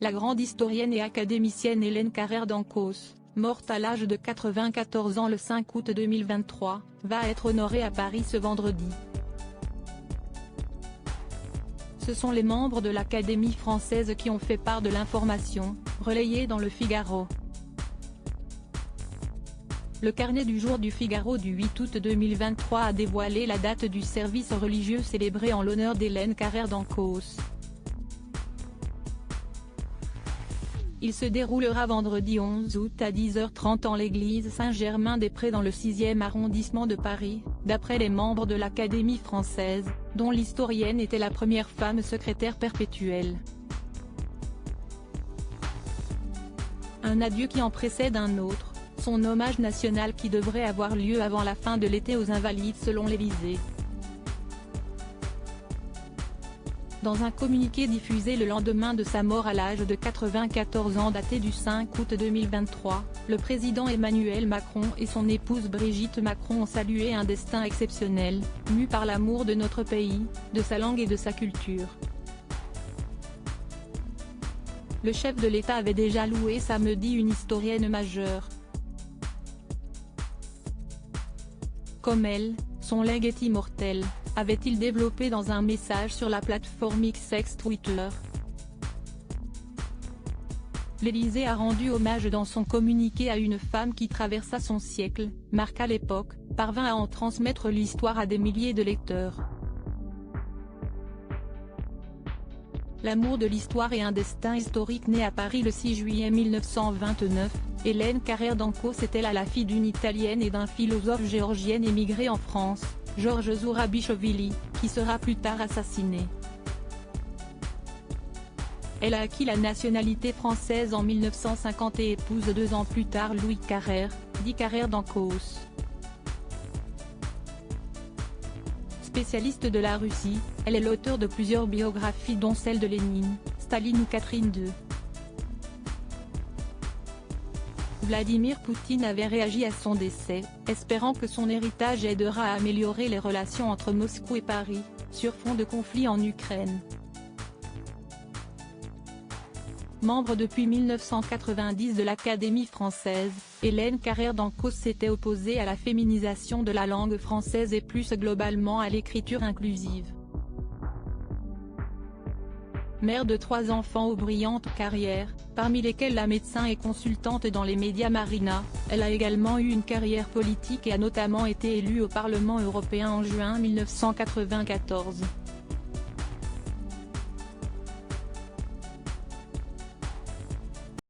La grande historienne et académicienne Hélène Carrère d'Ancos, morte à l'âge de 94 ans le 5 août 2023, va être honorée à Paris ce vendredi. Ce sont les membres de l'Académie française qui ont fait part de l'information, relayée dans Le Figaro. Le carnet du jour du Figaro du 8 août 2023 a dévoilé la date du service religieux célébré en l'honneur d'Hélène Carrère d'Ancos. Il se déroulera vendredi 11 août à 10h30 en l'église Saint-Germain-des-Prés dans le 6e arrondissement de Paris, d'après les membres de l'Académie française, dont l'historienne était la première femme secrétaire perpétuelle. Un adieu qui en précède un autre, son hommage national qui devrait avoir lieu avant la fin de l'été aux Invalides selon l'Élysée. Dans un communiqué diffusé le lendemain de sa mort à l'âge de 94 ans daté du 5 août 2023, le président Emmanuel Macron et son épouse Brigitte Macron ont salué un destin exceptionnel, mu par l'amour de notre pays, de sa langue et de sa culture. Le chef de l'État avait déjà loué samedi une historienne majeure. Comme elle, son legs est immortel, avait-il développé dans un message sur la plateforme X Twitter. L'Élysée a rendu hommage dans son communiqué à une femme qui traversa son siècle, marqua l'époque, parvint à en transmettre l'histoire à des milliers de lecteurs. L'amour de l'histoire et un destin historique. Née à Paris le 6 juillet 1929, Hélène Carrère d'Ancos était la fille d'une Italienne et d'un philosophe géorgien émigré en France, Georges Zourabichvili, qui sera plus tard assassiné. Elle a acquis la nationalité française en 1950 et épouse 2 ans plus tard Louis Carrère, dit Carrère d'Ancos. Spécialiste de la Russie, elle est l'auteure de plusieurs biographies dont celle de Lénine, Staline ou Catherine II. Vladimir Poutine avait réagi à son décès, espérant que son héritage aidera à améliorer les relations entre Moscou et Paris, sur fond de conflit en Ukraine. Membre depuis 1990 de l'Académie française, Hélène Carrère d'Ancos s'était opposée à la féminisation de la langue française et plus globalement à l'écriture inclusive. Mère de 3 enfants aux brillantes carrières, parmi lesquels la médecin et consultante dans les médias Marina, elle a également eu une carrière politique et a notamment été élue au Parlement européen en juin 1994.